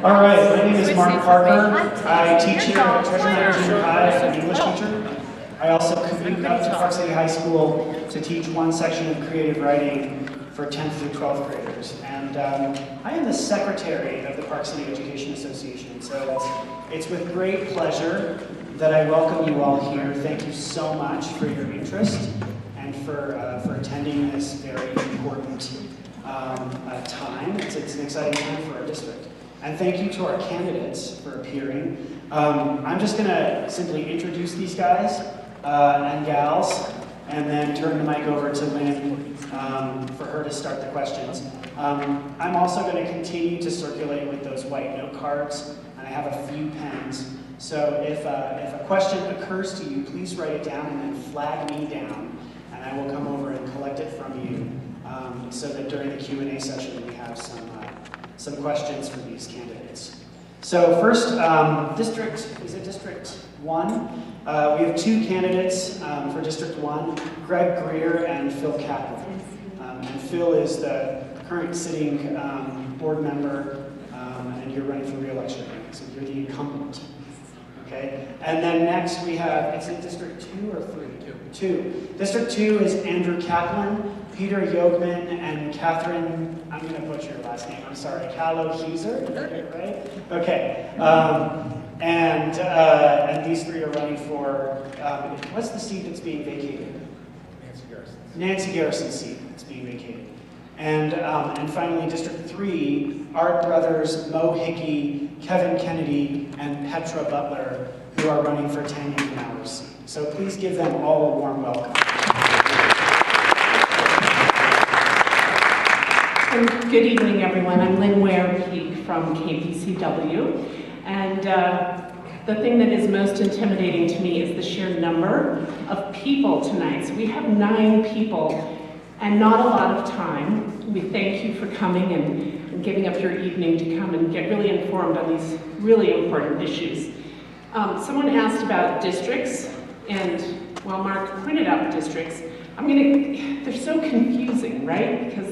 All right, my name is Mark Parker. I teach here at Treasure Mountain Junior High. I'm an English teacher. I also commute up to Park City High School to teach one section of creative writing for 10th through 12th graders. And I am the secretary of the Park City Education Association. So it's with great pleasure that I welcome you all here. Thank you so much for your interest and for attending this very important time. It's an exciting time for our district. And thank you to our candidates for appearing. I'm just going to simply introduce these guys and gals, and then turn the mic over to Lynn for her to start the questions. I'm also going to continue to circulate with those white note cards, and I have a few pens. So if a question occurs to you, please write it down and then flag me down, and I will come over and collect it from you, so that during the Q&A session we have some questions for these candidates. So first, District 1? We have two candidates for District 1, Greg Greer and Phil Kaplan. And Phil is the current sitting board member, and you're running for re-election, so you're the incumbent. Okay? And then next we have, is it District 2 or 3? 2. District 2 is Andrew Kaplan, Peter Yogman, and Catherine, I'm going to butcher your last name, I'm sorry, Callow-Huser, did I get it right? Okay. And these three are running for, what's the seat that's being vacated? Nancy Garrison's seat that's being vacated. And finally, District 3, Art Brothers, Mo Hickey, Kevin Kennedy, and Petra Butler, who are running for Tanya Mauer's seat. So please give them all a warm welcome. Good evening, everyone. I'm Lynn Ware-Peak from KPCW. And the thing that is most intimidating to me is the sheer number of people tonight. So we have 9 people and not a lot of time. We thank you for coming and giving up your evening to come and get really informed on these really important issues. Someone asked about districts, and while Mark pointed out the districts, they're so confusing, right? Because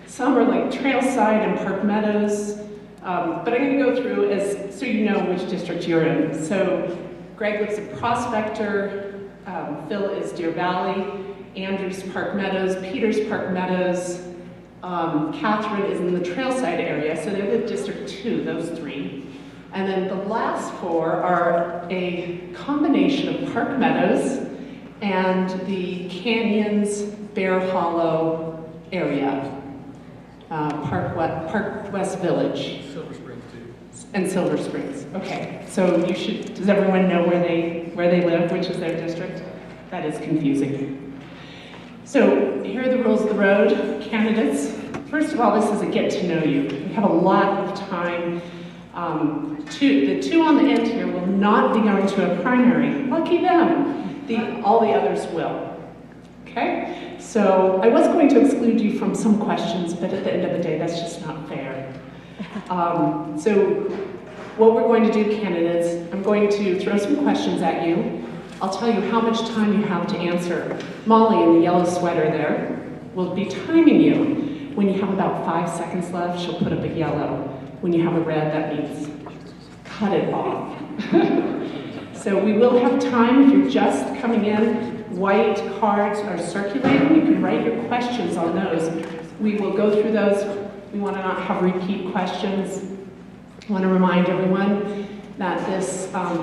some are like Trailside and Park Meadows, but I'm going to go through so you know which district you're in. So Greg lives at Prospector, Phil is Deer Valley, Andrew's Park Meadows, Peter's Park Meadows, Catherine is in the Trailside area, so they're the District 2, those 3. And then the last 4 are a combination of Park Meadows and the Canyons, Bear Hollow area. Park West Village. Silver Springs too. And Silver Springs. Okay, so does everyone know where they live, which is their district? That is confusing. So here are the rules of the road, candidates. First of all, this is a get to know you. We have a lot of time. The 2 on the end here will not be going to a primary. Lucky them. All the others will. Okay? So I was going to exclude you from some questions, but at the end of the day, that's just not fair. So what we're going to do, candidates, I'm going to throw some questions at you. I'll tell you how much time you have to answer. Molly in the yellow sweater there will be timing you. When you have about 5 seconds left, she'll put up a yellow. When you have a red, that means cut it off. So we will have time if you're just coming in. White cards are circulating. You can write your questions on those. We will go through those. We want to not have repeat questions. I want to remind everyone that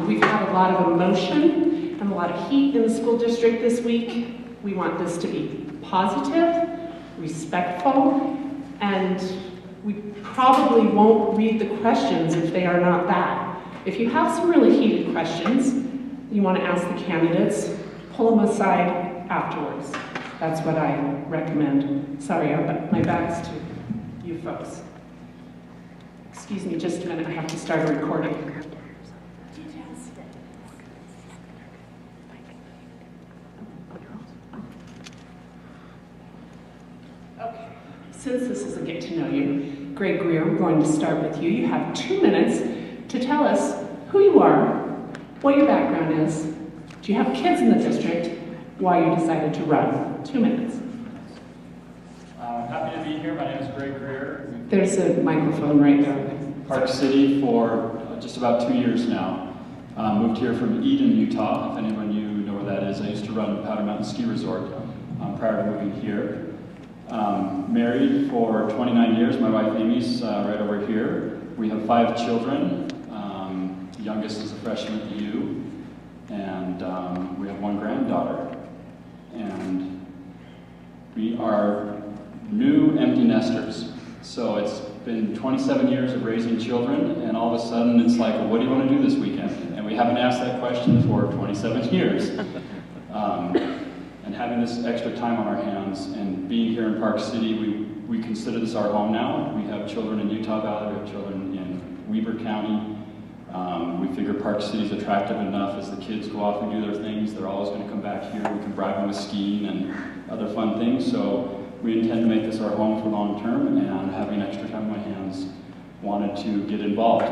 we've had a lot of emotion and a lot of heat in the school district this week. We want this to be positive, respectful, and we probably won't read the questions if they are not that. If you have some really heated questions you want to ask the candidates, pull them aside afterwards. That's what I recommend. Sorry, my back's to you folks. Excuse me just a minute, I have to start a recording. Okay, since this is a get to know you, Greg Greer, we're going to start with you. You have 2 minutes to tell us who you are, what your background is, do you have kids in the district, why you decided to run. 2 minutes. Happy to be here. My name is Greg Greer. There's a microphone right there. Park City for just about 2 years now. Moved here from Eden, Utah. If anyone you know where that is, I used to run Powder Mountain Ski Resort prior to moving here. Married for 29 years. My wife Amy's right over here. We have 5 children. The youngest is a freshman at U, and we have 1 granddaughter. And we are new empty nesters. So it's been 27 years of raising children, and all of a sudden it's like, well, what do you want to do this weekend? And we haven't asked that question for 27 years. And having this extra time on our hands and being here in Park City, we consider this our home now. We have children in Utah Valley, we have children in Weber County. We figure Park City is attractive enough as the kids go off and do their things. They're always going to come back here. We can bribe them with skiing and other fun things. So we intend to make this our home for long term, and having extra time on my hands, wanted to get involved.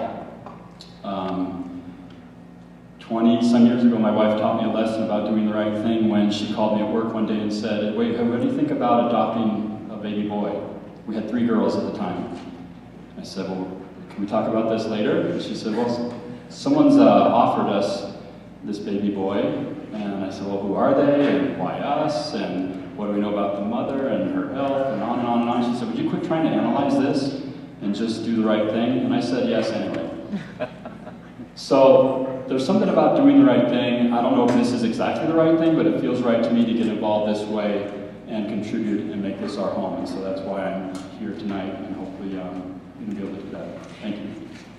20-some years ago, my wife taught me a lesson about doing the right thing when she called me at work one day and said, "Wait, what do you think about adopting a baby boy?" We had 3 girls at the time. I said, "Well, can we talk about this later?" And she said, "Well, someone's offered us this baby boy." And I said, "Well, who are they, and why us, and what do we know about the mother and her health," and on and on and on. She said, "Would you quit trying to analyze this and just do the right thing?" And I said, "Yes," anyway. So there's something about doing the right thing. I don't know if this is exactly the right thing, but it feels right to me to get involved this way and contribute and make this our home. And so that's why I'm here tonight, and hopefully going to be able to do that. Thank you.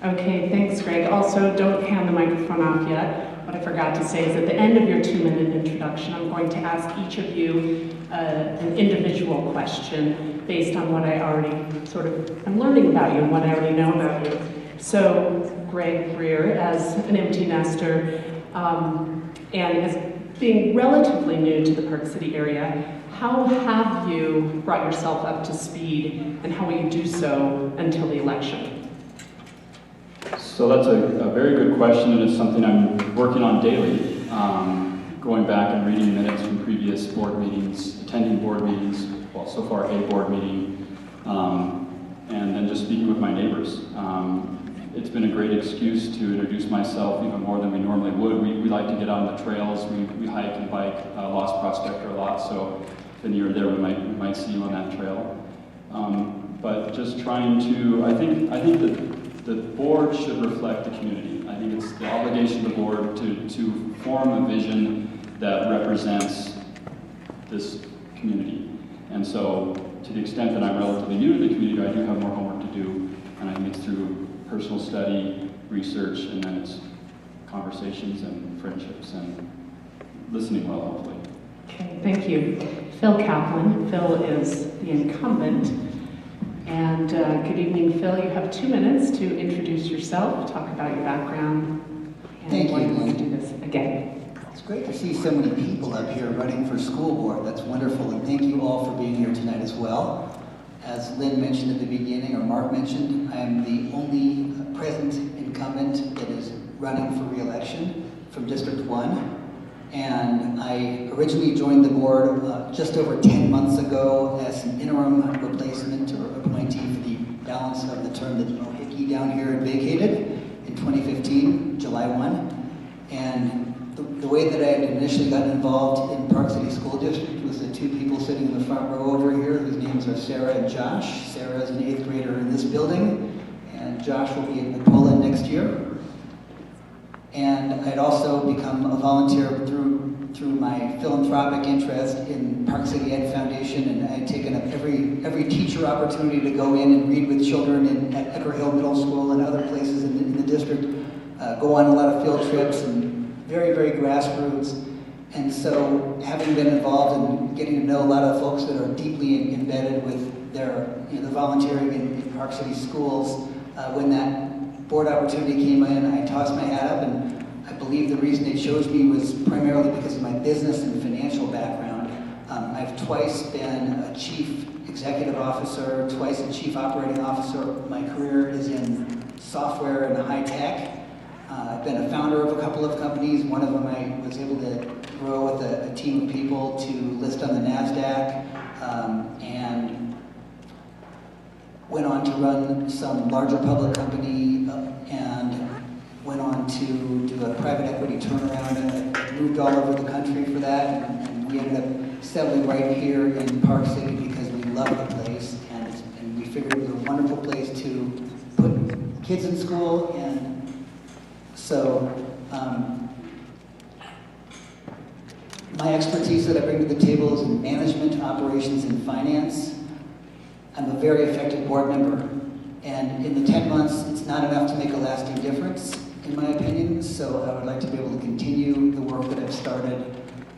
Okay, thanks, Greg. Also, don't hand the microphone off yet. What I forgot to say is at the end of your 2-minute introduction, I'm going to ask each of you an individual question based on what I already I'm learning about you and what I already know about you. So, Greg Greer, as an empty nester, and as being relatively new to the Park City area, how have you brought yourself up to speed, and how will you do so until the election? So that's a very good question, and it's something I'm working on daily, going back and reading minutes from previous board meetings, attending board meetings, well, so far a board meeting, and then just speaking with my neighbors. It's been a great excuse to introduce myself even more than we normally would. We like to get on the trails. We hike and bike Lost Prospector a lot, so if you're there, we might see you on that trail. But just trying to, I think that the board should reflect the community. I think it's the obligation of the board to form a vision that represents this community. And so, to the extent that I'm relatively new to the community, I do have more homework to do, and I think it's through personal study, research, and then it's conversations and friendships and listening well, hopefully. Okay, thank you. Phil Kaplan. Phil is the incumbent. And good evening, Phil. You have 2 minutes to introduce yourself, talk about your background, and Thank why you, you want to Lynn. do this again. It's great to see so many people up here running for school board. That's wonderful, and thank you all for being here tonight as well. As Lynn mentioned at the beginning, or Mark mentioned, I am the only present incumbent that is running for re-election from District 1. And I originally joined the board just over 10 months ago as an interim replacement or appointee for the balance of the term that Mo Hickey down here had vacated in 2015, July 1. And the way that I had initially gotten involved in Park City School District was the 2 people sitting in the front row over here, whose names are Sarah and Josh. Sarah is an 8th grader in this building, and Josh will be at McPullen next year. And I'd also become a volunteer through my philanthropic interest in Park City Ed Foundation, and I'd taken up every teacher opportunity to go in and read with children at Ecker Hill Middle School and other places in the district, go on a lot of field trips, and very, very grassroots. And so, having been involved in getting to know a lot of folks that are deeply embedded with their the volunteering in Park City schools, when that board opportunity came in, I tossed my hat up, and I believe the reason they chose me was primarily because of my business and financial background. I've twice been a chief executive officer, twice a chief operating officer. My career is in software and high tech. I've been a founder of a couple of companies. One of them I was able to grow with a team of people to list on the NASDAQ, and went on to run some larger public companies private equity turnaround, and I moved all over the country for that, and we ended up settling right here in Park City because we love the place, and we figured it was a wonderful place to put kids in school, and so my expertise that I bring to the table is in management, operations, and finance. I'm a very effective board member, and in the 10 months, it's not enough to make a lasting difference, in my opinion, so I would like to be able to continue the work that I've started.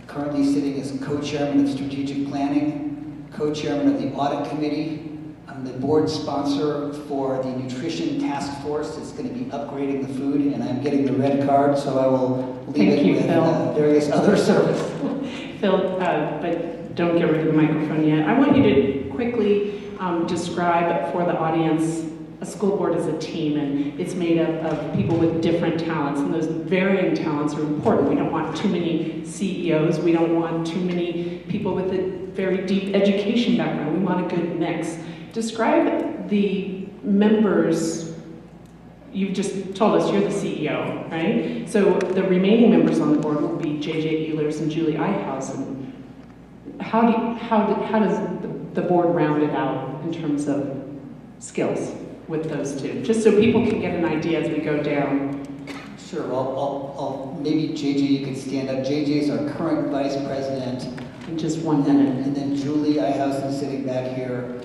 Currently sitting as co-chairman of strategic planning, co-chairman of the audit committee. I'm the board sponsor for the nutrition task force that's going to be upgrading the food, and I'm getting the red card, so I will leave it with various other services. Phil, but don't get rid of the microphone yet. I want you to quickly describe for the audience, a school board is a team, and it's made up of people with different talents, and those varying talents are important. We don't want too many CEOs. We don't want too many people with a very deep education background. We want a good mix. Describe the members. You've just told us you're the CEO, right? So the remaining members on the board will be J.J. Ehlers and Julie Eihausen. How does the board round it out in terms of skills with those two? Just so people can get an idea as we go down. Sure, well, maybe JJ, you could stand up. JJ is our current vice president. In just 1 minute. And then Julie Eihausen sitting back here.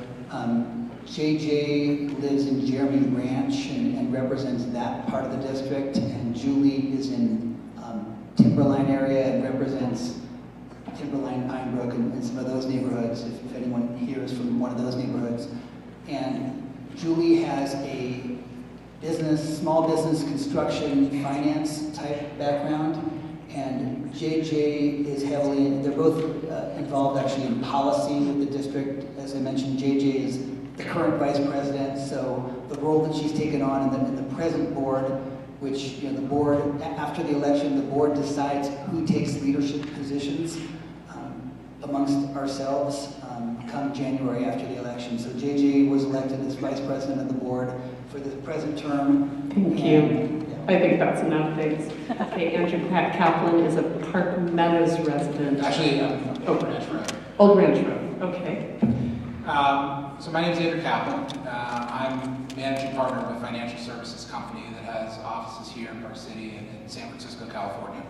JJ lives in Jeremy Ranch and represents that part of the district, and Julie is in Timberline area and represents Timberline, Pinebrook, and some of those neighborhoods, if anyone here is from one of those neighborhoods. And Julie has a small business construction finance type background, and JJ is they're both involved actually in policy with the district. As I mentioned, JJ is the current vice president, so the role that she's taken on in the present board, which, the board, after the election, the board decides who takes leadership positions amongst ourselves come January after the election. So JJ was elected as vice president of the board for the present term. Thank you. I think that's enough, thanks. Okay, Andrew Kaplan is a Park Meadows resident. Actually, Old Ranch Road. Old Ranch Road, okay. So my name is Andrew Kaplan. I'm managing partner of a financial services company that has offices here in Park City and in San Francisco, California.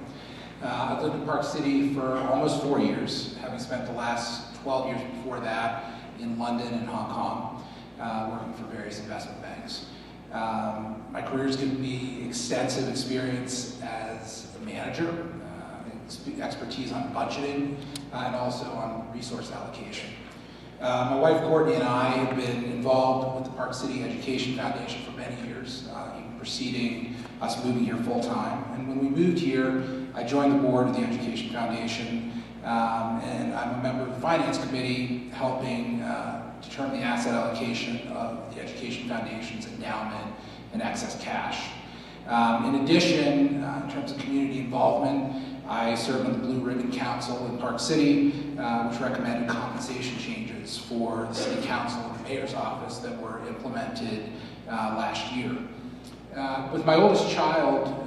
I've lived in Park City for almost 4 years, having spent the last 12 years before that in London and Hong Kong, working for various investment banks. My career has given me extensive experience as a manager, expertise on budgeting, and also on resource allocation. My wife Courtney and I have been involved with the Park City Education Foundation for many years, even preceding us moving here full time. And when we moved here, I joined the board of the Education Foundation, and I'm a member of the Finance Committee, helping determine the asset allocation of the Education Foundation's endowment and excess cash. In addition, in terms of community involvement, I served on the Blue Ribbon Council in Park City, which recommended compensation changes for the City Council and the Mayor's Office that were implemented last year. With my oldest child,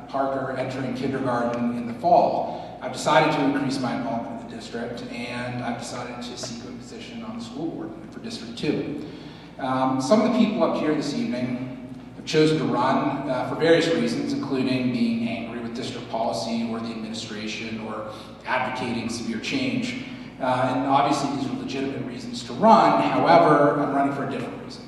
Parker, entering kindergarten in the fall, I've decided to increase my involvement in the district, and I've decided to seek a position on the school board for District 2. Some of the people up here this evening have chosen to run for various reasons, including being angry with district policy or the administration or advocating severe change. And obviously these are legitimate reasons to run. However, I'm running for a different reason.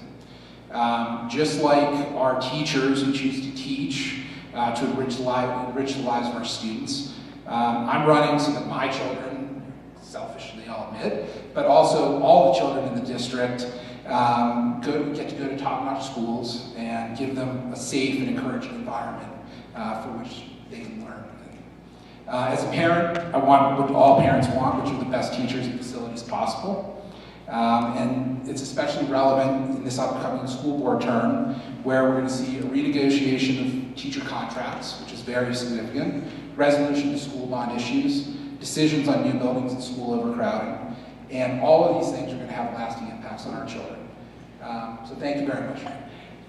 Just like our teachers who choose to teach to enrich the lives of our students, I'm running so that my children, selfishly I'll admit, but also all the children in the district get to go to top-notch schools and give them a safe and encouraging environment for which they can learn. As a parent, I want what all parents want, which are the best teachers and facilities possible. And it's especially relevant in this upcoming school board term, where we're going to see a renegotiation of teacher contracts, which is very significant, resolution to school bond issues, decisions on new buildings and school overcrowding, and all of these things are going to have lasting impacts on our children. So thank you very much.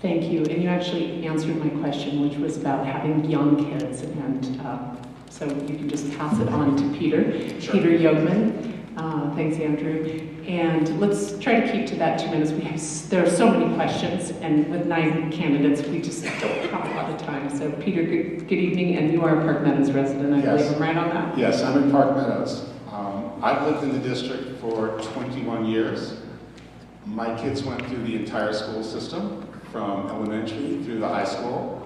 Thank you, and you actually answered my question, which was about having young kids, and so you can just pass it on to Peter. Sure. Peter Yeogman. Thanks, Andrew. And let's try to keep to that 2 minutes. There are so many questions, and with 9 candidates, we just don't have a lot of time. So Peter, good evening, and you are a Park Meadows resident, I believe. I'm right on that? Yes, I'm in Park Meadows. I've lived in the district for 21 years. My kids went through the entire school system, from elementary through the high school.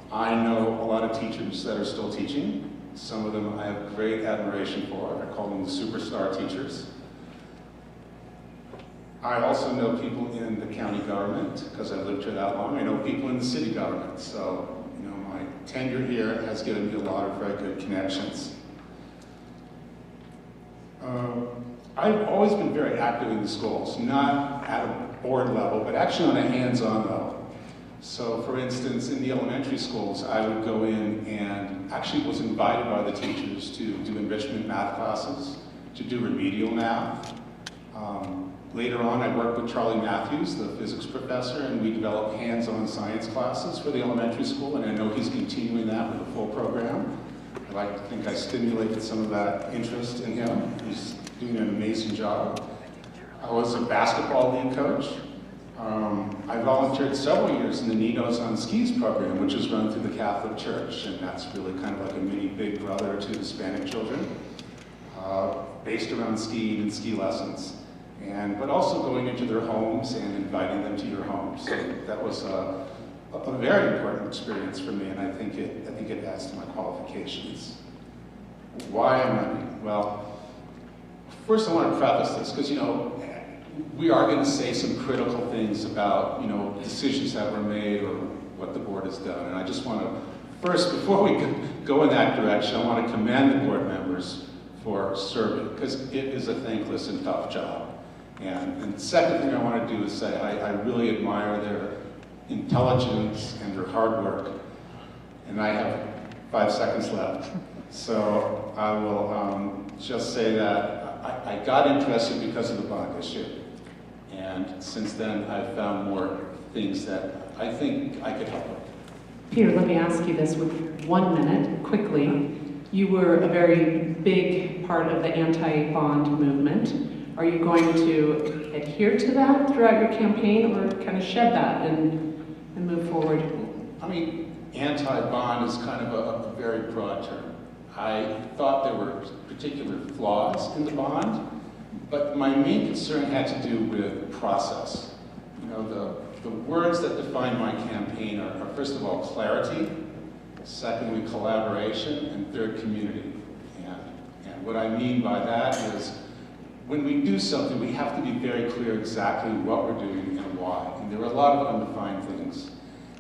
I know a lot of teachers that are still teaching. Some of them I have great admiration for. I call them the superstar teachers. I also know people in the county government, because I've lived here that long. I know people in the city government. So, you know, my tenure here has given me a lot of very good connections. I've always been very active in the schools, not at a board level, but actually on a hands-on level. So, for instance, in the elementary schools, I would go in and actually was invited by the teachers to do enrichment math classes, to do remedial math. Later on, I worked with Charlie Matthews, the physics professor, and we developed hands-on science classes for the elementary school, and I know he's continuing that with a full program. I like to think I stimulated some of that interest in him. He's doing an amazing job. I was a basketball league coach. I volunteered several years in the Ninos on Skis program, which is run through the Catholic Church, and that's really kind of like a mini Big Brother to Hispanic children, based around skiing and ski lessons, but also going into their homes and inviting them to your homes. So that was a very important experience for me, and I think it adds to my qualifications. Why I'm running? Well, first I want to preface this, because, you know, we are going to say some critical things about, you know, decisions that were made or what the board has done. And I just want to, first, before we go in that direction, I want to commend the board members for serving, because it is a thankless and tough job. And the second thing I want to do is say I really admire their intelligence and their hard work. And I have 5 seconds left. So I will just say that I got interested because of the bond issue. And since then, I've found more things that I think I could help with. Peter, let me ask you this with 1 minute, quickly. You were a very big part of the anti-bond movement. Are you going to adhere to that throughout your campaign, or kind of shed that and move forward? I mean, anti-bond is kind of a very broad term. I thought there were particular flaws in the bond, but my main concern had to do with process. You know, the words that define my campaign are first of all, clarity, secondly, collaboration, and third, community. And what I mean by that is, when we do something, we have to be very clear exactly what we're doing and why. And there are a lot of undefined things.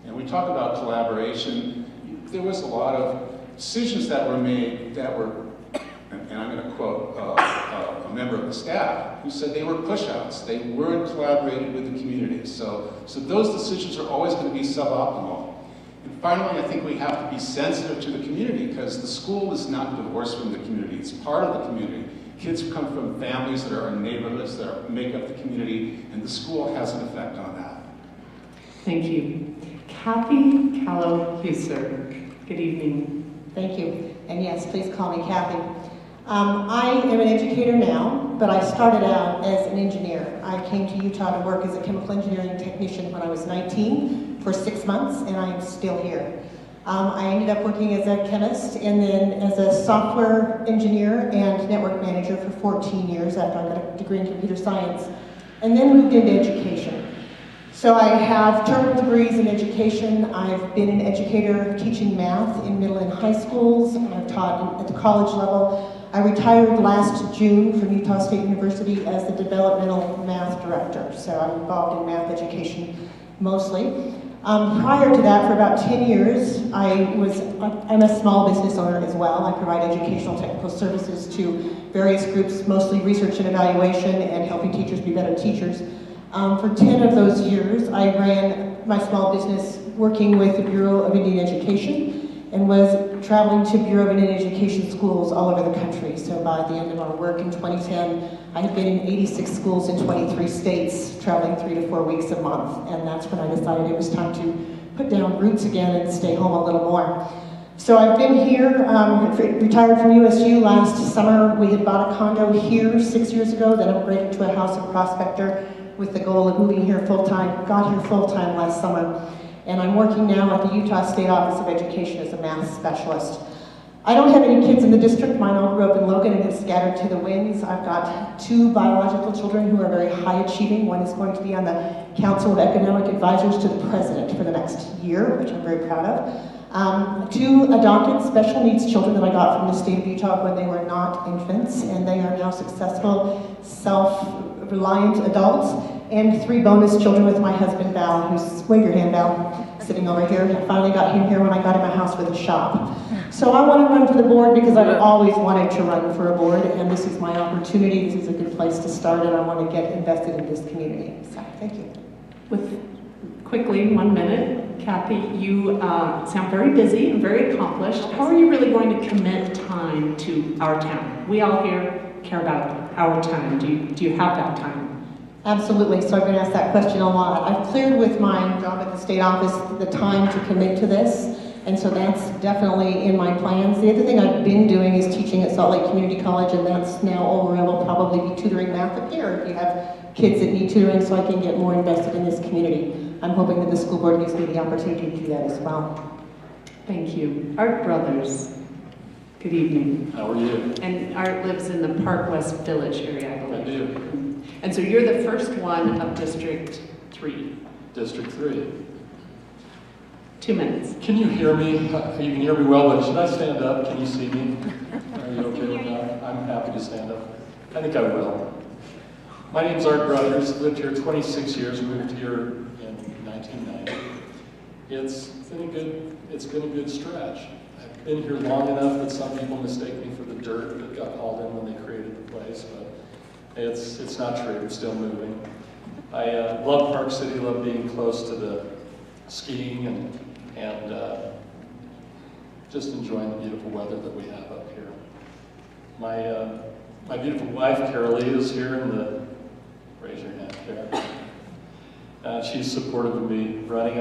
And we talk about collaboration. There was a lot of decisions that were made that were, and I'm going to quote a member of the staff, who said they were push-outs. They weren't collaborated with the community. So those decisions are always going to be suboptimal. And finally, I think we have to be sensitive to the community, because the school is not divorced from the community. It's part of the community. Kids come from families that are in neighborhoods that make up the community, and the school has an effect on that. Thank you. Kathy Callow-Huser. Good evening. Thank you. And yes, please call me Kathy. I am an educator now, but I started out as an engineer. I came to Utah to work as a chemical engineering technician when I was 19 for 6 months, and I am still here. I ended up working as a chemist and then as a software engineer and network manager for 14 years after I got a degree in computer science, and then moved into education. So I have terminal degrees in education. I've been an educator teaching math in middle and high schools. I've taught at the college level. I retired last June from Utah State University as the developmental math director. So I'm involved in math education mostly. Prior to that, for about 10 years, I'm a small business owner as well. I provide educational technical services to various groups, mostly research and evaluation and helping teachers be better teachers. For 10 of those years, I ran my small business working with the Bureau of Indian Education and was traveling to Bureau of Indian Education schools all over the country. So by the end of our work in 2010, I had been in 86 schools in 23 states, traveling 3 to 4 weeks a month. And that's when I decided it was time to put down roots again and stay home a little more. So I've been here, retired from USU last summer. We had bought a condo here 6 years ago, then upgraded to a house in Prospector with the goal of moving here full-time. Got here full-time last summer. And I'm working now at the Utah State Office of Education as a math specialist. I don't have any kids in the district. Mine all grew up in Logan and have scattered to the winds. I've got 2 biological children who are very high achieving. One is going to be on the Council of Economic Advisors to the President for the next year, which I'm very proud of. 2 adopted special needs children that I got from the state of Utah when they were not infants, and they are now successful, self-reliant adults. And 3 bonus children with my husband, Val, who's, wave your hand, Val, sitting over here. I finally got him here when I got him a house with a shop. So I want to run for the board because I've always wanted to run for a board, and this is my opportunity. This is a good place to start, and I want to get invested in this community. So, thank you. Quickly, 1 minute. Kathy, you sound very busy and very accomplished. How are you really going to commit time to our town? We all here care about our town. Do you have that time? Absolutely. So I've been asked that question a lot. I've cleared with my job at the state office the time to commit to this, and so that's definitely in my plans. The other thing I've been doing is teaching at Salt Lake Community College, and that's now over, and we'll probably be tutoring math up here if you have kids that need tutoring, so I can get more invested in this community. I'm hoping that the school board gives me the opportunity to do that as well. Thank you. Art Brothers, good evening. How are you? And Art lives in the Park West Village area, I believe. I do. And so you're the first one of District 3. District 3. 2 minutes. Can you hear me? You can hear me well, but should I stand up? Can you see me? Are you okay with that? I'm happy to stand up. I think I will. My name's Art Brothers. Lived here 26 years. Moved here in 1990. It's been a good stretch. I've been here long enough that some people mistake me for the dirt that got hauled in when they created the place, but it's not true. It's still moving. I love Park City. Love being close to the skiing and just enjoying the beautiful weather that we have up here. My beautiful wife, Carolee, is here in the, raise your hand, Kara. She's supportive of me running.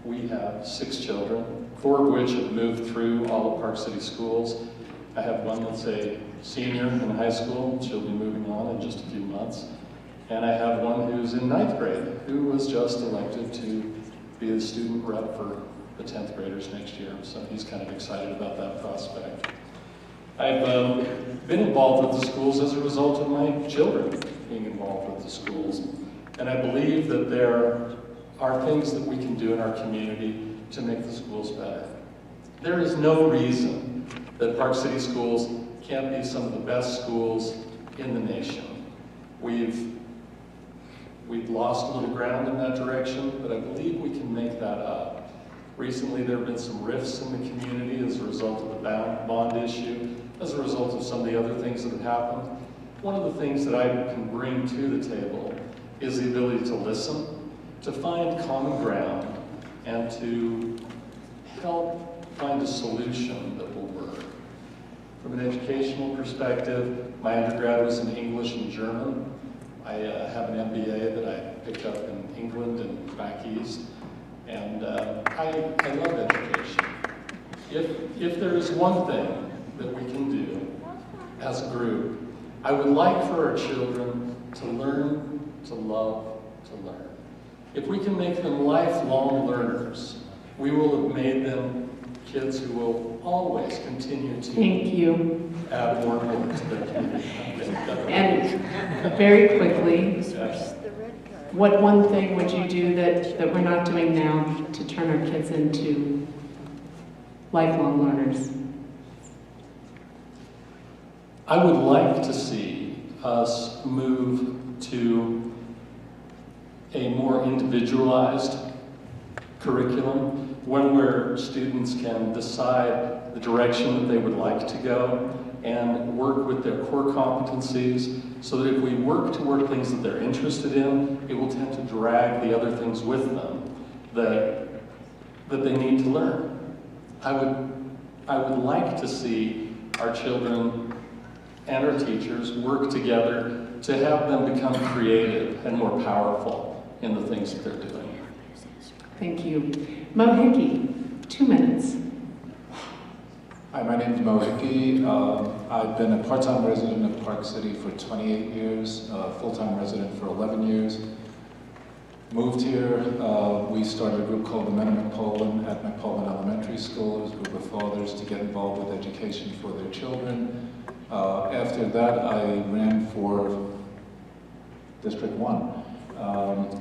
We have 6 children, 4 of which have moved through all of Park City schools. I have one that's a senior in high school. She'll be moving on in just a few months. And I have one who's in 9th grade, who was just elected to be the student rep for the 10th graders next year. So he's kind of excited about that prospect. I've been involved with the schools as a result of my children being involved with the schools. And I believe that there are things that we can do in our community to make the schools better. There is no reason that Park City schools can't be some of the best schools in the nation. We've lost a little ground in that direction, but I believe we can make that up. Recently, there have been some rifts in the community as a result of the bond issue, as a result of some of the other things that have happened. One of the things that I can bring to the table is the ability to listen, to find common ground, and to help find a solution that will work. From an educational perspective, my undergrad was in English and German. I have an MBA that I picked up in England and back east, and I love education. If there is one thing that we can do as a group, I would like for our children to learn, to love, to learn. If we can make them lifelong learners, we will have made them kids who will always continue to Thank you. add more and more to their community. And very quickly, Yes. what one thing would you do that we're not doing now to turn our kids into lifelong learners? I would like to see us move to a more individualized curriculum, one where students can decide the direction that they would like to go and work with their core competencies so that if we work toward things that they're interested in, it will tend to drag the other things with them that they need to learn. I would like to see our children and our teachers work together to have them become creative and more powerful in the things that they're doing. Thank you. Mo Hickey, 2 minutes. Hi, my name is Mo Hickey. I've been a part-time resident of Park City for 28 years, full-time resident for 11 years. Moved here, we started a group called the Men of McPolin at McPolin Elementary School. It was a group of fathers to get involved with education for their children. After that, I ran for District 1.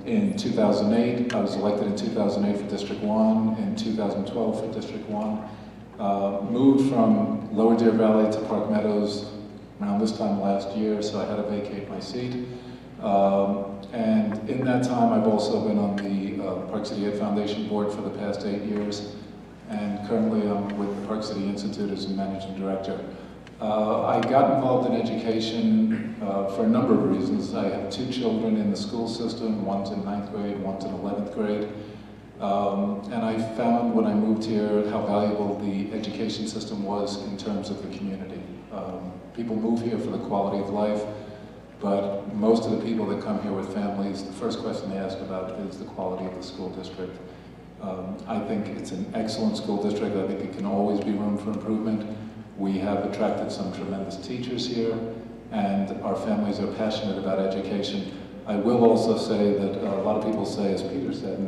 In 2008, I was elected in 2008 for District 1, in 2012 for District 1. Moved from Lower Deer Valley to Park Meadows around this time last year, so I had to vacate my seat. And in that time, I've also been on the Park City Ed Foundation board for the past 8 years, and currently I'm with the Park City Institute as a managing director. I got involved in education for a number of reasons. I have 2 children in the school system, one's in 9th grade, one's in 11th grade. And I found when I moved here how valuable the education system was in terms of the community. People move here for the quality of life, but most of the people that come here with families, the first question they ask about is the quality of the school district. I think it's an excellent school district. I think it can always be room for improvement. We have attracted some tremendous teachers here, and our families are passionate about education. I will also say that a lot of people say, as Peter said,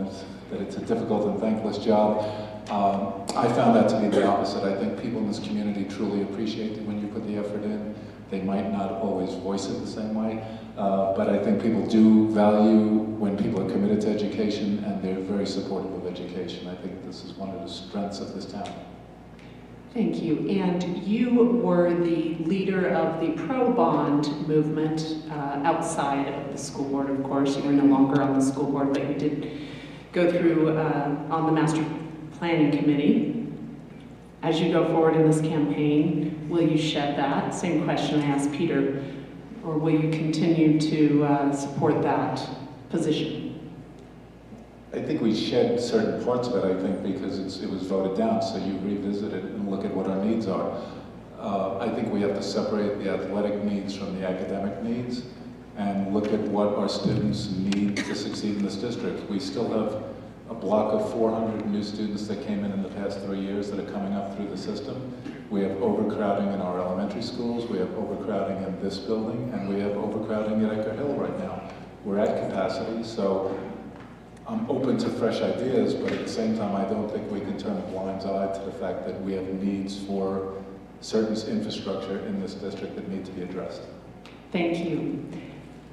that it's a difficult and thankless job. I found that to be the opposite. I think people in this community truly appreciate it when you put the effort in. They might not always voice it the same way, but I think people do value when people are committed to education, and they're very supportive of education. I think this is one of the strengths of this town. Thank you. And you were the leader of the pro-bond movement outside of the school board, of course. You were no longer on the school board, but you did go through on the master planning committee. As you go forward in this campaign, will you shed that? Same question I asked Peter. Or will you continue to support that position? I think we shed certain parts of it, I think, because it was voted down, so you revisit it and look at what our needs are. I think we have to separate the athletic needs from the academic needs and look at what our students need to succeed in this district. We still have a block of 400 new students that came in the past 3 years that are coming up through the system. We have overcrowding in our elementary schools, we have overcrowding in this building, and we have overcrowding at Edgar Hill right now. We're at capacity, so I'm open to fresh ideas, but at the same time, I don't think we can turn a blind eye to the fact that we have needs for certain infrastructure in this district that need to be addressed. Thank you.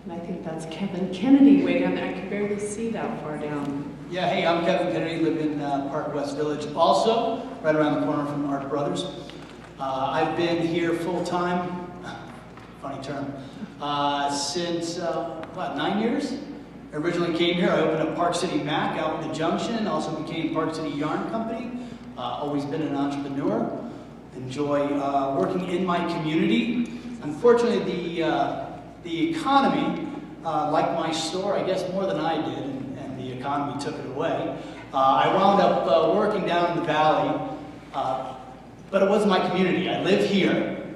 And I think that's Kevin Kennedy way down there. I can barely see that far down. Yeah, hey, I'm Kevin Kennedy, live in Park West Village also, right around the corner from Art Brothers. I've been here full-time, funny term, since, 9 years? I originally came here, I opened up Park City Mac out in the Junction, also became Park City Yarn Company. Always been an entrepreneur, enjoy working in my community. Unfortunately, the economy, like my store, I guess more than I did, and the economy took it away. I wound up working down in the valley, but it wasn't my community. I live here,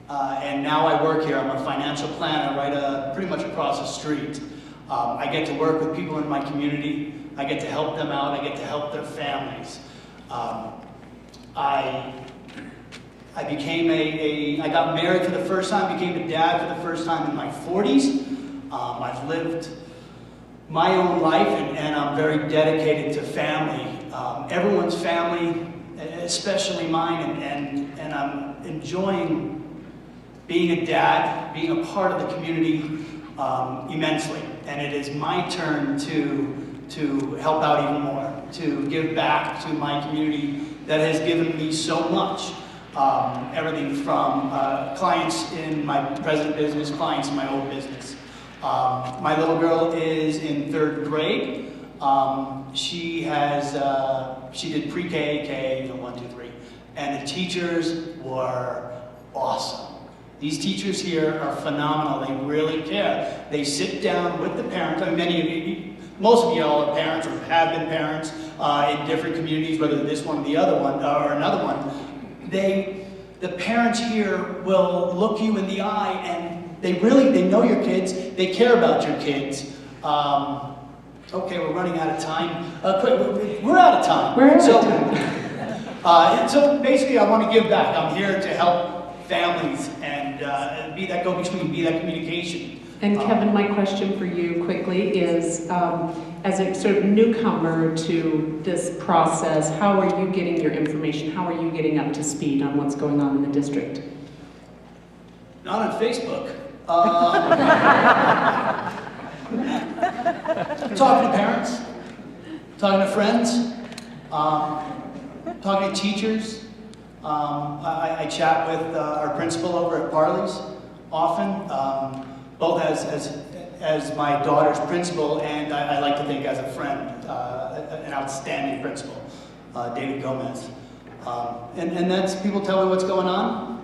and now I work here. I'm a financial planner right pretty much across the street. I get to work with people in my community. I get to help them out. I get to help their families. I got married for the first time, became a dad for the first time in my 40s. I've lived my own life, and I'm very dedicated to family. Everyone's family, especially mine, and I'm enjoying being a dad, being a part of the community immensely. And it is my turn to help out even more, to give back to my community that has given me so much. Everything from clients in my present business, clients in my old business. My little girl is in 3rd grade. She did pre-K, K, 1, 2, 3. And the teachers were awesome. These teachers here are phenomenal. They really care. They sit down with the parents. I mean, most of y'all are parents or have been parents in different communities, whether this one or the other one or another one. The parents here will look you in the eye, and they know your kids. They care about your kids. Okay, we're running out of time. Quick, we're out of time. We're out of time. So basically, I want to give back. I'm here to help families and be that go-between, be that communication. And Kevin, my question for you quickly is, as a sort of newcomer to this process, how are you getting your information? How are you getting up to speed on what's going on in the district? Not on Facebook. Talking to parents, talking to friends, talking to teachers. I chat with our principal over at Parley's often, both as my daughter's principal and I like to think as a friend, an outstanding principal, David Gomez. And that's, people tell me what's going on.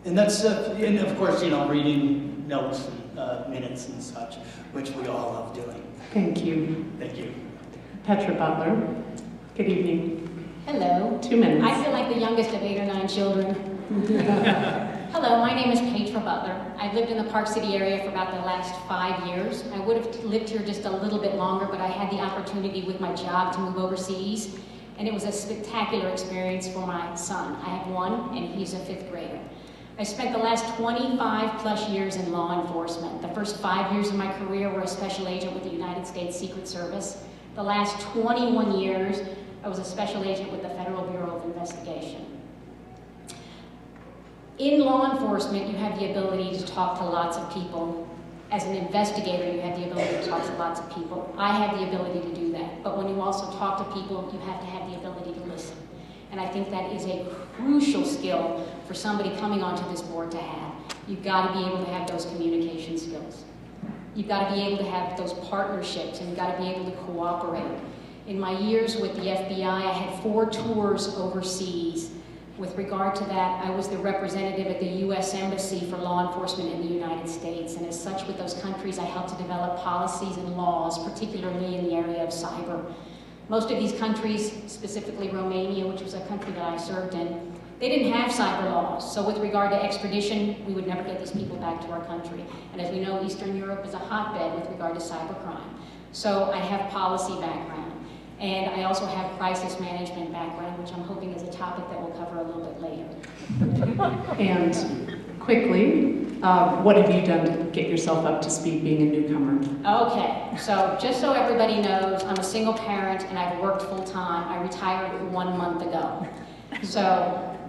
And that's, and of course, reading notes and minutes and such, which we all love doing. Thank you. Thank you. Petra Butler, good evening. Hello. 2 minutes. I feel like the youngest of 8 or 9 children. Hello, my name is Petra Butler. I've lived in the Park City area for about the last 5 years. I would have lived here just a little bit longer, but I had the opportunity with my job to move overseas, and it was a spectacular experience for my son. I have one, and he's a 5th grader. I spent the last 25 plus years in law enforcement. The first 5 years of my career were a special agent with the United States Secret Service. The last 21 years, I was a special agent with the Federal Bureau of Investigation. In law enforcement, you have the ability to talk to lots of people. As an investigator, you have the ability to talk to lots of people. I have the ability to do that. But when you also talk to people, you have to have the ability to listen. And I think that is a crucial skill for somebody coming onto this board to have. You've got to be able to have those communication skills. You've got to be able to have those partnerships, and you've got to be able to cooperate. In my years with the FBI, I had 4 tours overseas. With regard to that, I was the representative at the U.S. Embassy for law enforcement in the United States, and as such with those countries, I helped to develop policies and laws, particularly in the area of cyber. Most of these countries, specifically Romania, which was a country that I served in, they didn't have cyber laws. So with regard to extradition, we would never get these people back to our country. And as we know, Eastern Europe is a hotbed with regard to cybercrime. So I have policy background. And I also have crisis management background, which I'm hoping is a topic that we'll cover a little bit later. And quickly, what have you done to get yourself up to speed being a newcomer? Okay, so just so everybody knows, I'm a single parent and I've worked full time. I retired 1 month ago. So,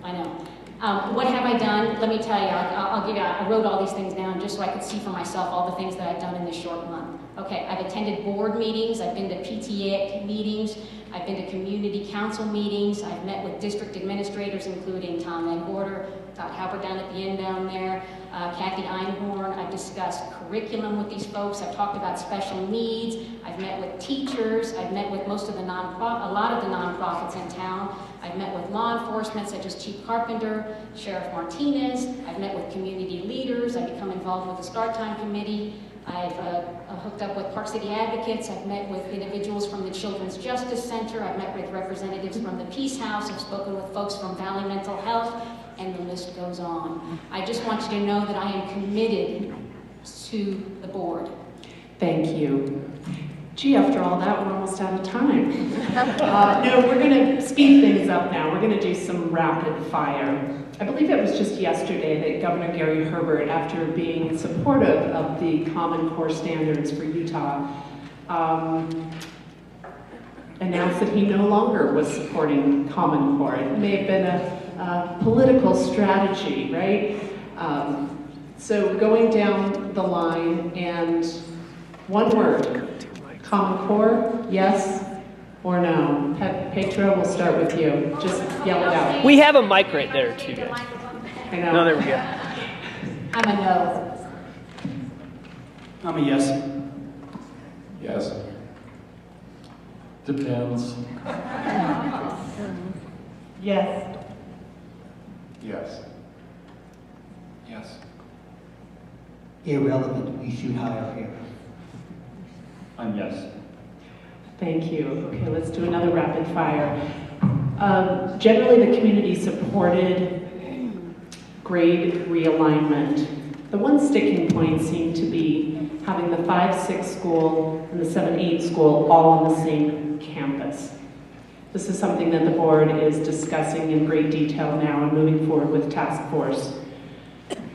I know. What have I done? Let me tell you, I'll give you, I wrote all these things down just so I could see for myself all the things that I've done in this short month. Okay, I've attended board meetings, I've been to PTA meetings, I've been to community council meetings, I've met with district administrators, including Tom Van Gorder, Todd Halbert down at the end down there, Kathy Einhorn. I've discussed curriculum with these folks, I've talked about special needs, I've met with teachers, I've met with most of the a lot of the nonprofits in town. I've met with law enforcement, such as Chief Carpenter, Sheriff Martinez. I've met with community leaders. I've become involved with the Start Time Committee. I've hooked up with Park City Advocates. I've met with individuals from the Children's Justice Center. I've met with representatives from the Peace House. I've spoken with folks from Valley Mental Health, and the list goes on. I just want you to know that I am committed to the board. Thank you. Gee, after all that, we're almost out of time. No, we're going to speed things up now. We're going to do some rapid fire. I believe it was just yesterday that Governor Gary Herbert, after being supportive of the Common Core standards for Utah, announced that he no longer was supporting Common Core. It may have been a political strategy, right? So going down the line, and one word. Common Core, yes or no? Petra, we'll start with you. Just yell it out. We have a mic right there too, guys. I know. No, there we go. I'm a no. I'm a yes. Yes. Depends. Yes. Yes. Yes. Irrelevant, we shoot higher here. I'm yes. Thank you. Okay, let's do another rapid fire. Generally, the community supported grade realignment. The one sticking point seemed to be having the 5-6 school and the 7-8 school all on the same campus. This is something that the board is discussing in great detail now and moving forward with task force.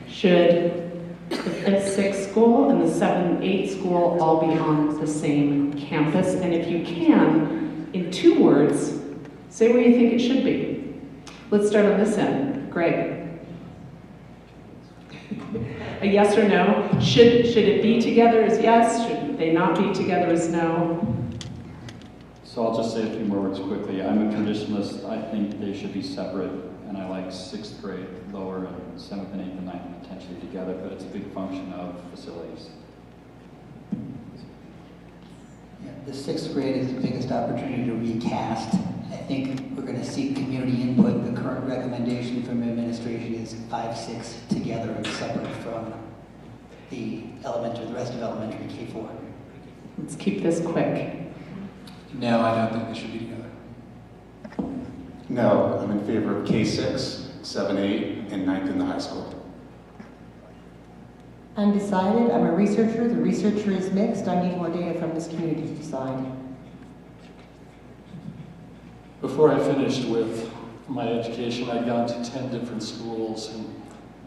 Should the 5-6 school and the 7-8 school all be on the same campus? And if you can, in 2 words, say where you think it should be. Let's start on this end. Greg. A yes or no? Should it be together is yes? Should they not be together is no? So I'll just say a few more words quickly. I'm a traditionalist. I think they should be separate, and I like 6th grade lower and 7th and 8th and 9th potentially together, but it's a big function of facilities. Yeah, the 6th grade is the biggest opportunity to recast. I think we're going to seek community input. The current recommendation from administration is 5-6 together and separate from the rest of elementary K-4. Let's keep this quick. No, I don't think they should be together. No, I'm in favor of K6, 7, 8, and 9th in the high school. Undecided. I'm a researcher. The researcher is mixed. I need more data from this community to decide. Before I finished with my education, I'd gone to 10 different schools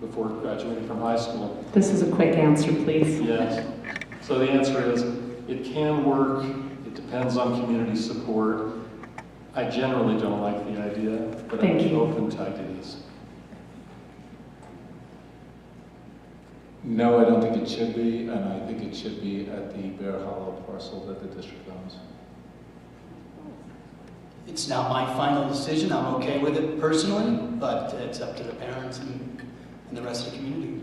before graduating from high school. This is a quick answer, please. Yes. So the answer is, it can work. It depends on community support. I generally don't like the idea, but Thank I'm you. open to ideas. No, I don't think it should be, and I think it should be at the Bear Hollow parcel that the district owns. It's not my final decision. I'm okay with it personally, but it's up to the parents and the rest of the community.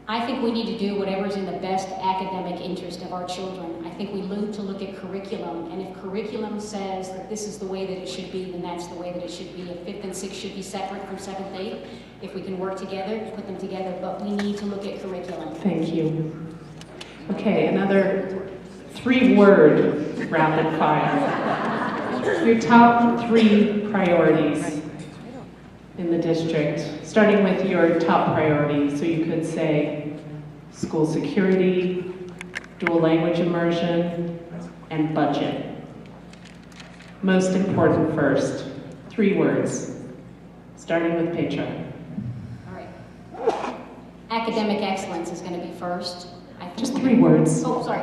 I think we need to do whatever's in the best academic interest of our children. I think we need to look at curriculum, and if curriculum says that this is the way that it should be, then that's the way that it should be. If 5th and 6th should be separate from 7th, 8th, if we can work together, put them together, but we need to look at curriculum. Thank you. Okay, another 3-word rapid fire. Your top 3 priorities in the district, starting with your top priority. So you could say school security, dual language immersion, and budget. Most important first. 3 words, starting with Petra. All right. Academic excellence is going to be first. Just 3 words. Oh, sorry.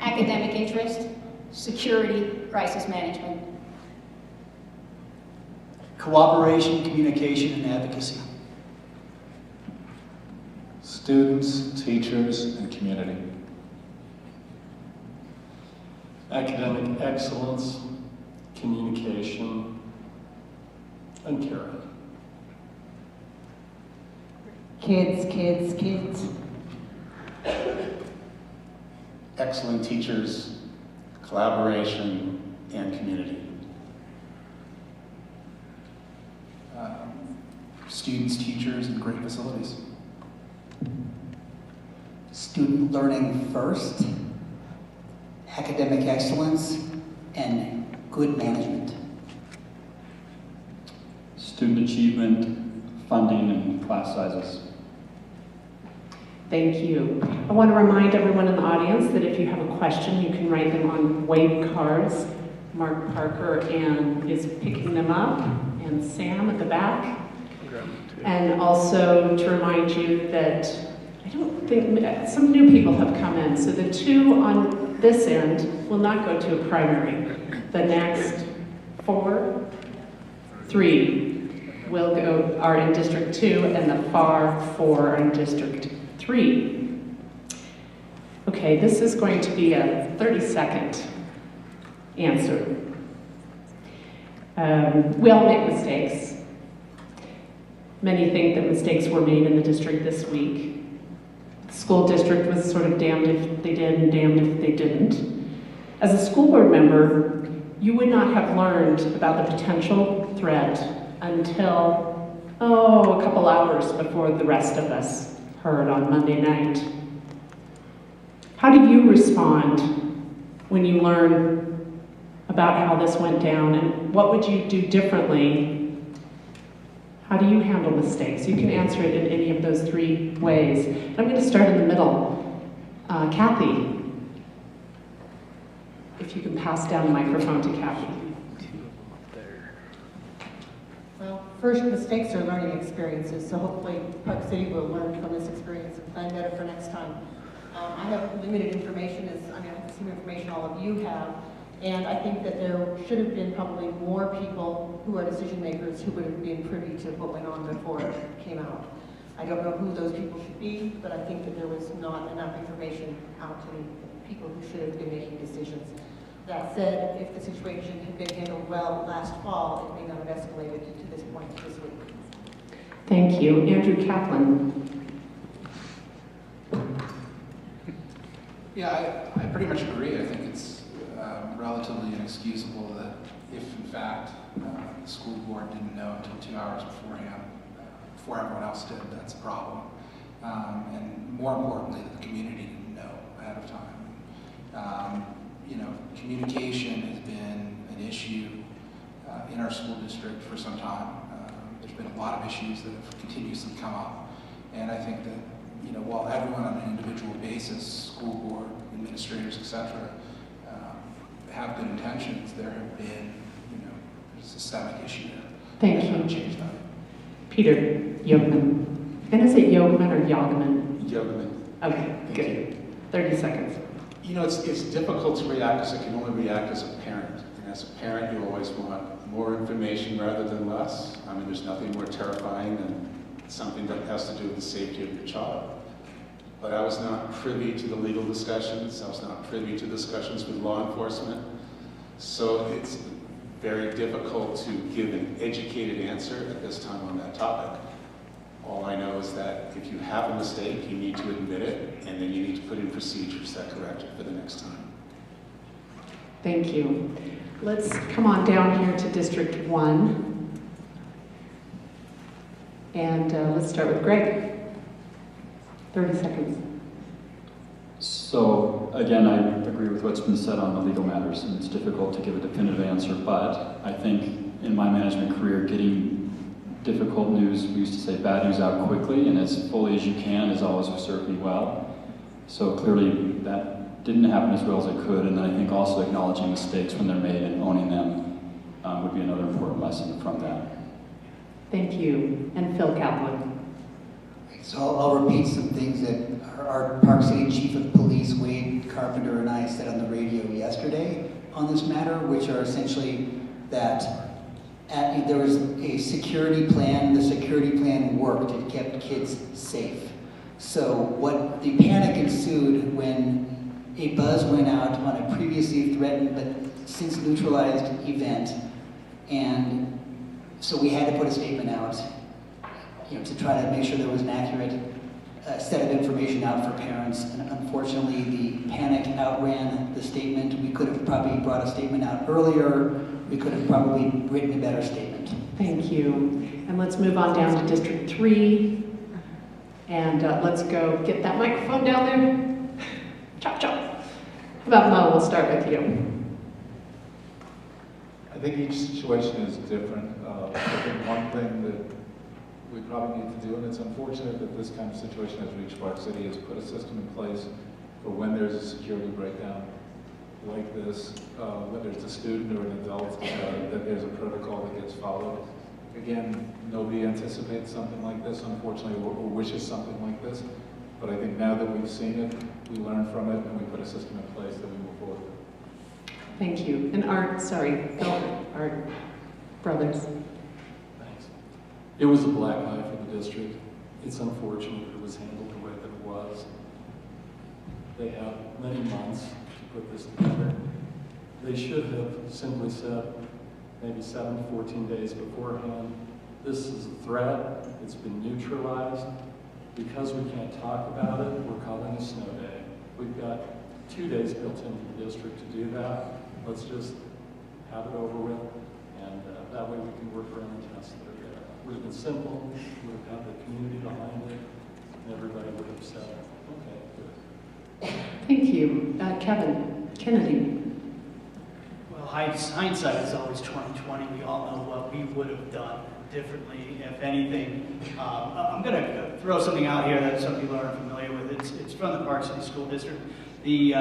Academic interest, security, crisis management. Cooperation, communication, and advocacy. Students, teachers, and community. Academic excellence, communication, and caring. Kids, kids, kids. Excellent teachers, collaboration, and community. Students, teachers, and great facilities. Student learning first, academic excellence, and good management. Student achievement, funding, and class sizes. Thank you. I want to remind everyone in the audience that if you have a question, you can write them on white cards. Mark Parker is picking them up, and Sam at the back. And also to remind you that I don't think, some new people have come in, so the 2 on this end will not go to a primary. The next 4, 3 are in District 2, and the far 4 are in District 3. Okay, this is going to be a 30-second answer. We all make mistakes. Many think that mistakes were made in the district this week. The school district was sort of damned if they did and damned if they didn't. As a school board member, you would not have learned about the potential threat until, a couple hours before the rest of us heard on Monday night. How do you respond when you learn about how this went down, and what would you do differently? How do you handle mistakes? You can answer it in any of those 3 ways. I'm going to start in the middle. Kathy, if you can pass down the microphone to Kathy. Well, first, mistakes are learning experiences, so hopefully Park City will learn from this experience and plan better for next time. I have limited information, I have the same information all of you have, and I think that there should have been probably more people who are decision makers who would have been privy to what went on before it came out. I don't know who those people should be, but I think that there was not enough information out to people who should have been making decisions. That said, if the situation had been handled well last fall, it may not have escalated to this point this week. Thank you. Andrew Kaplan. Yeah, I pretty much agree. I think it's relatively inexcusable that if, in fact, the school board didn't know until 2 hours beforehand, before everyone else did, that's a problem. And more importantly, that the community didn't know ahead of time. Communication has been an issue in our school district for some time. There's been a lot of issues that have continuously come up. And I think that while everyone on an individual basis, school board, administrators, etc., have good intentions, there have been, a systemic issue there. Thank you. Change that. Peter Yogman. And is it Yogman or Yogman? Yogman. Okay, good. 30 seconds. It's difficult to react because I can only react as a parent. And as a parent, you always want more information rather than less. I mean, there's nothing more terrifying than something that has to do with the safety of your child. But I was not privy to the legal discussions. I was not privy to discussions with law enforcement. So it's very difficult to give an educated answer at this time on that topic. All I know is that if you have a mistake, you need to admit it, and then you need to put in procedures that correct it for the next time. Thank you. Let's come on down here to District 1. And let's start with Greg. 30 seconds. So, again, I agree with what's been said on the legal matters, and it's difficult to give a definitive answer, but I think in my management career, getting difficult news, we used to say bad news out quickly, and as fully as you can is always served me well. So clearly that didn't happen as well as it could, and then I think also acknowledging mistakes when they're made and owning them would be another important lesson from that. Thank you. And Phil Kaplan. So I'll repeat some things that our Park City Chief of Police, Wade Carpenter, and I said on the radio yesterday on this matter, which are essentially that there was a security plan. The security plan worked. It kept kids safe. So what the panic ensued when a buzz went out on a previously threatened but since neutralized event, and so we had to put a statement out, to try to make sure there was an accurate set of information out for parents. And unfortunately, the panic outran the statement. We could have probably brought a statement out earlier. We could have probably written a better statement. Thank you. And let's move on down to District 3. And let's go get that microphone down there. Chop, chop. How about Mo? We'll start with you. I think each situation is different. I think one thing that we probably need to do, and it's unfortunate that this kind of situation has reached Park City, is put a system in place for when there's a security breakdown like this, whether it's a student or an adult, that there's a protocol that gets followed. Again, nobody anticipates something like this, unfortunately, or wishes something like this. But I think now that we've seen it, we learn from it, and we put a system in place that we move forward. Thank you. And Art Brothers. Thanks. It was a black eye for the district. It's unfortunate that it was handled the way that it was. They have many months to put this together. They should have simply said, maybe 7 to 14 days beforehand, this is a threat, it's been neutralized. Because we can't talk about it, we're calling a snow day. We've got 2 days built into the district to do that. Let's just have it over with, and that way we can work around the tests that are there. It would have been simple, we would have had the community behind it, and everybody would have said, okay, good. Thank you. Kevin Kennedy. Well, hindsight is always 20/20. We all know what we would have done differently, if anything. I'm going to throw something out here that some people aren't familiar with. It's from the Park City School District. The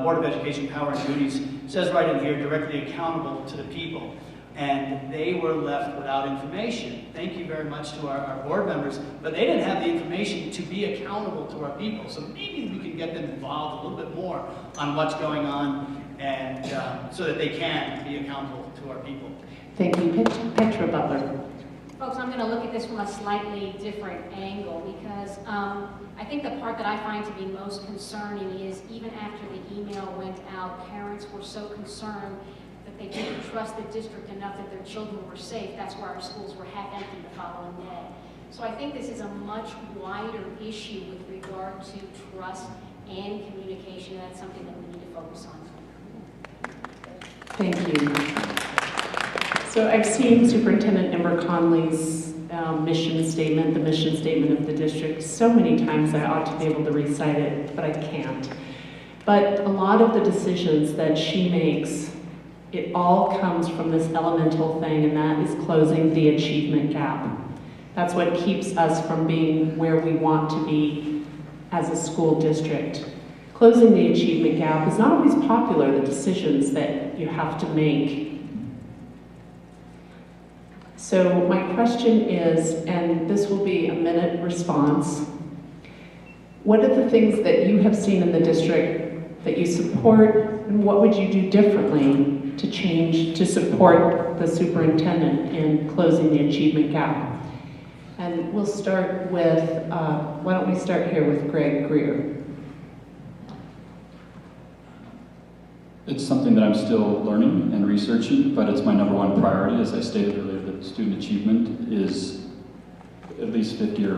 Board of Education Power and Duties says right in here, directly accountable to the people. And they were left without information. Thank you very much to our board members, but they didn't have the information to be accountable to our people. So maybe we can get them involved a little bit more on what's going on, and so that they can be accountable to our people. Thank you. Petra Butler. Folks, I'm going to look at this from a slightly different angle because I think the part that I find to be most concerning is even after the email went out, parents were so concerned that they didn't trust the district enough that their children were safe. That's why our schools were half empty the following day. So I think this is a much wider issue with regard to trust and communication. That's something that we need to focus on. Thank you. So I've seen Superintendent Ember Conley's mission statement, the mission statement of the district, so many times I ought to be able to recite it, but I can't. But a lot of the decisions that she makes, it all comes from this elemental thing, and that is closing the achievement gap. That's what keeps us from being where we want to be as a school district. Closing the achievement gap is not always popular, the decisions that you have to make. So my question is, and this will be a minute response, what are the things that you have seen in the district that you support, and what would you do differently to change, to support the superintendent in closing the achievement gap? And we'll start with, why don't we start here with Greg Greer. It's something that I'm still learning and researching, but it's my number one priority. As I stated earlier, that student achievement is at least 50 or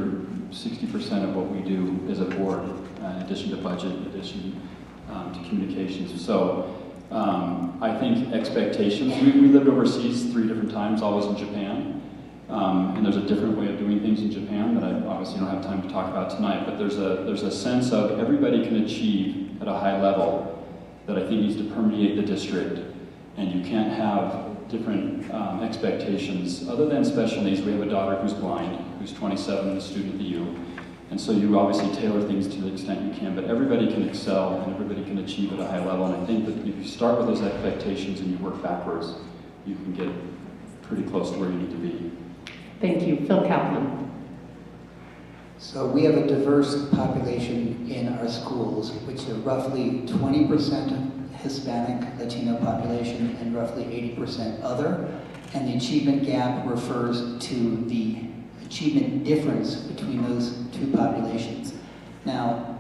60% of what we do as a board, in addition to budget, in addition to communications. So I think expectations, we lived overseas 3 different times, always in Japan. And there's a different way of doing things in Japan that I obviously don't have time to talk about tonight, but there's a sense of everybody can achieve at a high level that I think needs to permeate the district, and you can't have different expectations. Other than special needs, we have a daughter who's blind, who's 27 and a student at the U, and so you obviously tailor things to the extent you can, but everybody can excel and everybody can achieve at a high level, and I think that if you start with those expectations and you work backwards, you can get pretty close to where you need to be. Thank you. Phil Kaplan. So we have a diverse population in our schools, which are roughly 20% Hispanic, Latino population, and roughly 80% other. And the achievement gap refers to the achievement difference between those two populations. Now,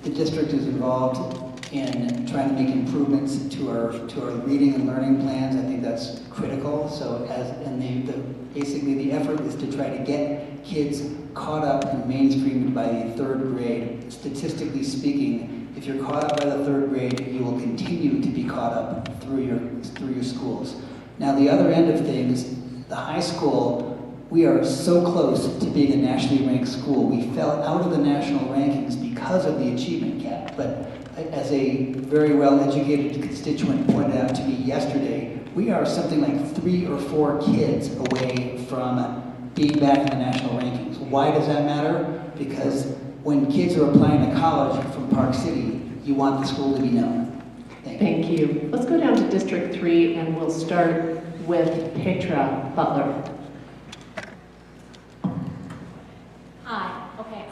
the district is involved in trying to make improvements to our reading and learning plans. I think that's critical. So basically the effort is to try to get kids caught up and mainstreamed by the 3rd grade. Statistically speaking, if you're caught up by the 3rd grade, you will continue to be caught up through your schools. Now the other end of things, the high school, we are so close to being a nationally ranked school. We fell out of the national rankings because of the achievement gap, but as a very well-educated constituent pointed out to me yesterday, we are something like 3 or 4 kids away from being back in the national rankings. Why does that matter? Because when kids are applying to college from Park City, you want the school to be known. Thank you. Let's go down to District 3 and we'll start with Petra Butler. Hi. Okay.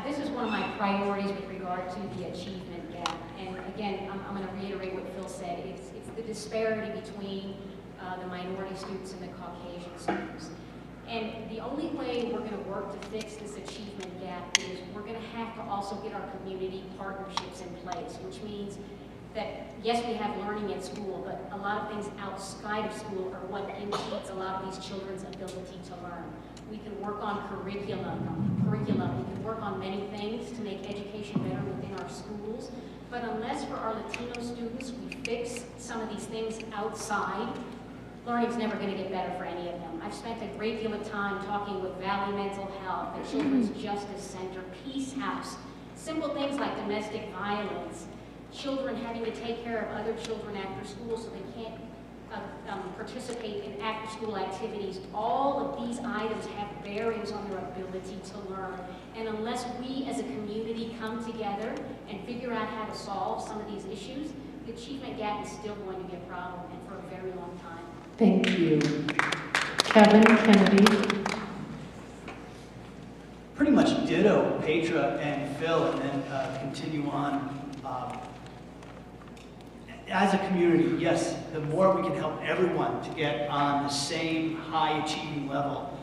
This is one of my priorities with regard to the achievement gap. And again, I'm going to reiterate what Phil said. It's the disparity between the minority students and the Caucasian students. And the only way we're going to work to fix this achievement gap is we're going to have to also get our community partnerships in place, which means that, yes, we have learning at school, but a lot of things outside of school are what impedes a lot of these children's ability to learn. We can work on curriculum, we can work on many things to make education better within our schools, but unless for our Latino students we fix some of these things outside, learning's never going to get better for any of them. I've spent a great deal of time talking with Valley Mental Health, the Children's Justice Center, Peace House, Simple things like domestic violence, children having to take care of other children after school so they can't participate in after-school activities. All of these items have bearings on their ability to learn. And unless we as a community come together and figure out how to solve some of these issues, the achievement gap is still going to be a problem, and for a very long time. Thank you. Kevin Kennedy. Pretty much ditto Petra and Phil, and then continue on. As a community, yes, the more we can help everyone to get on the same high achieving level,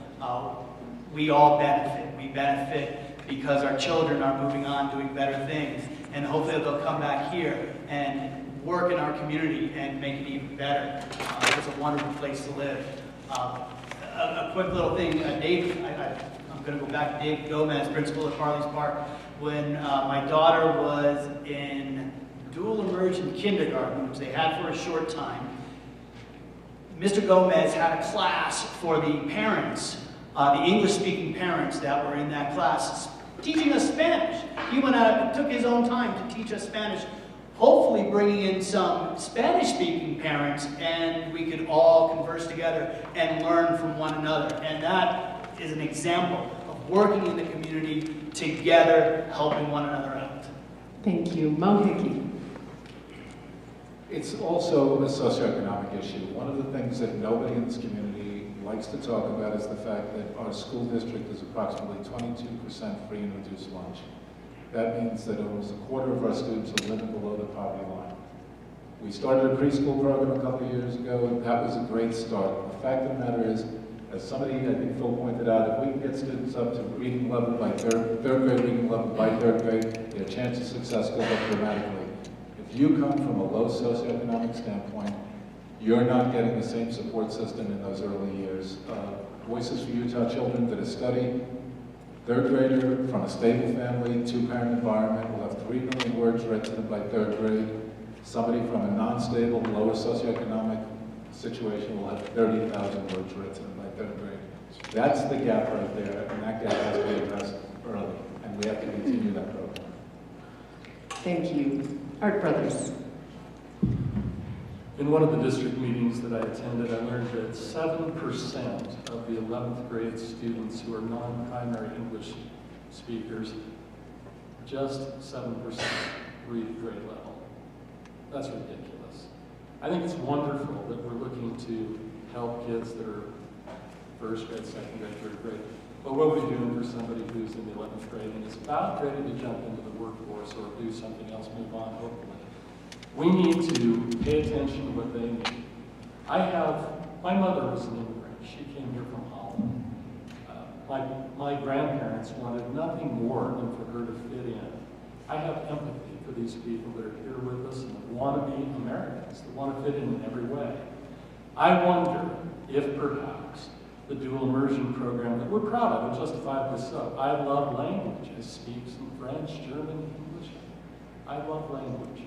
we all benefit. We benefit because our children are moving on, doing better things, and hopefully they'll come back here and work in our community and make it even better. It's a wonderful place to live. A quick little thing, Dave, I'm going to go back to Dave Gomez, principal at Farley's Park. When my daughter was in dual immersion kindergarten, which they had for a short time, Mr. Gomez had a class for the parents, the English-speaking parents that were in that class, teaching us Spanish. He went out, took his own time to teach us Spanish, hopefully bringing in some Spanish-speaking parents, and we could all converse together and learn from one another. And that is an example of working in the community together, helping one another out. Thank you. Mo Hickey. It's also a socioeconomic issue. One of the things that nobody in this community likes to talk about is the fact that our school district is approximately 22% free and reduced lunch. That means that almost a quarter of our students are living below the poverty line. We started a preschool program a couple of years ago, and that was a great start. The fact of the matter is, as somebody, I think Phil pointed out, if we can get students up to reading level by third grade reading level by third grade, their chance of success goes up dramatically. If you come from a low socioeconomic standpoint, you're not getting the same support system in those early years. Voices for Utah Children did a study. Third grader from a stable family, two-parent environment will have 3 million words read to them by third grade. Somebody from a non-stable, lower socioeconomic situation will have 30,000 words read to them by third grade. That's the gap right there, and that gap has to be addressed early, and we have to continue that program. Thank you. Art Brothers. In one of the district meetings that I attended, I learned that 7% of the 11th grade students who are non-primary English speakers, just 7% read at grade level. That's ridiculous. I think it's wonderful that we're looking to help kids that are first grade, second grade, third grade. But what are we doing for somebody who's in the 11th grade and is about ready to jump into the workforce or do something else, move on, hopefully? We need to pay attention to what they need. My mother was an immigrant. She came here from Holland. My grandparents wanted nothing more than for her to fit in. I have empathy for these people that are here with us and that want to be Americans, that want to fit in every way. I wonder if perhaps the dual immersion program that we're proud of, and justifiably so. I love language. I speak some French, German, English. I love language.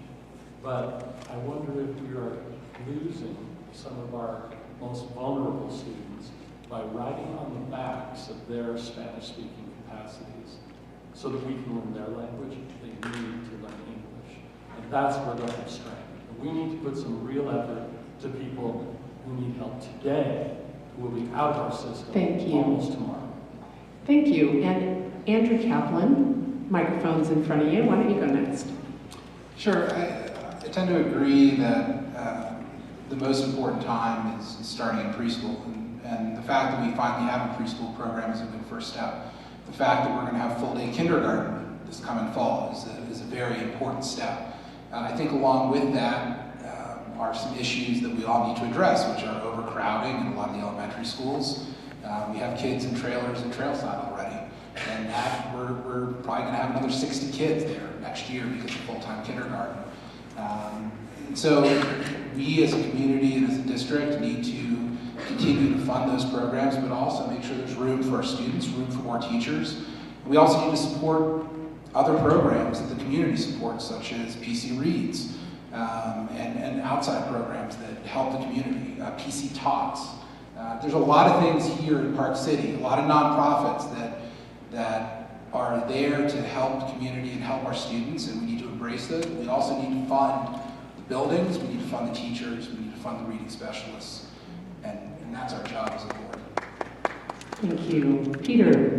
But I wonder if we are losing some of our most vulnerable students by riding on the backs of their Spanish-speaking capacities so that we can learn their language. They need to learn English. And that's where they'll have strength. And we need to put some real effort to people who need help today, who will be out of our system almost tomorrow. Thank you. And Andrew Kaplan, microphone's in front of you. Why don't you go next? Sure. I tend to agree that the most important time is starting in preschool. And the fact that we finally have a preschool program is a good first step. The fact that we're going to have full-day kindergarten this coming fall is a very important step. I think along with that are some issues that we all need to address, which are overcrowding in a lot of the elementary schools. We have kids in trailers at Trailside already. And that we're probably going to have another 60 kids there next year because of full-time kindergarten. And so we as a community and as a district need to continue to fund those programs, but also make sure there's room for our students, room for more teachers. We also need to support other programs that the community supports, such as PC Reads, and outside programs that help the community, PC Talks. There's a lot of things here in Park City, a lot of nonprofits that are there to help the community and help our students, and we need to embrace those. We also need to fund the buildings, we need to fund the teachers, we need to fund the reading specialists, and that's our job as a board. Thank you. Peter?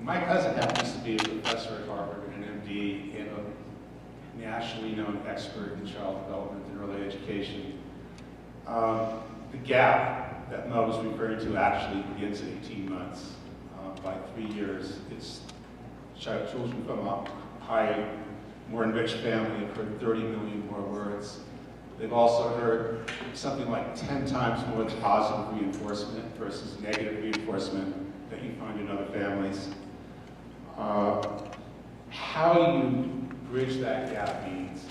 My cousin happens to be a professor at Harvard and an MD and a nationally known expert in child development and early education. The gap that Mo was referring to actually begins at 18 months. By 3 years, it's children from a high, more enriched family have heard 30 million more words. They've also heard something like 10 times more positive reinforcement versus negative reinforcement that you find in other families. How you bridge that gap means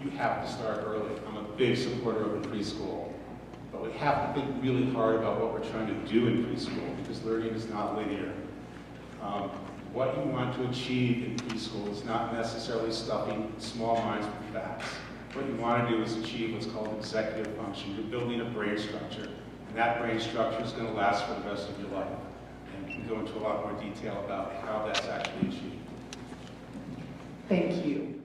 you have to start early. I'm a big supporter of the preschool, but we have to think really hard about what we're trying to do in preschool because learning is not linear. What you want to achieve in preschool is not necessarily stuffing small minds with facts. What you want to do is achieve what's called executive function. You're building a brain structure, and that brain structure is going to last for the rest of your life. And we can go into a lot more detail about how that's actually achieved. Thank you.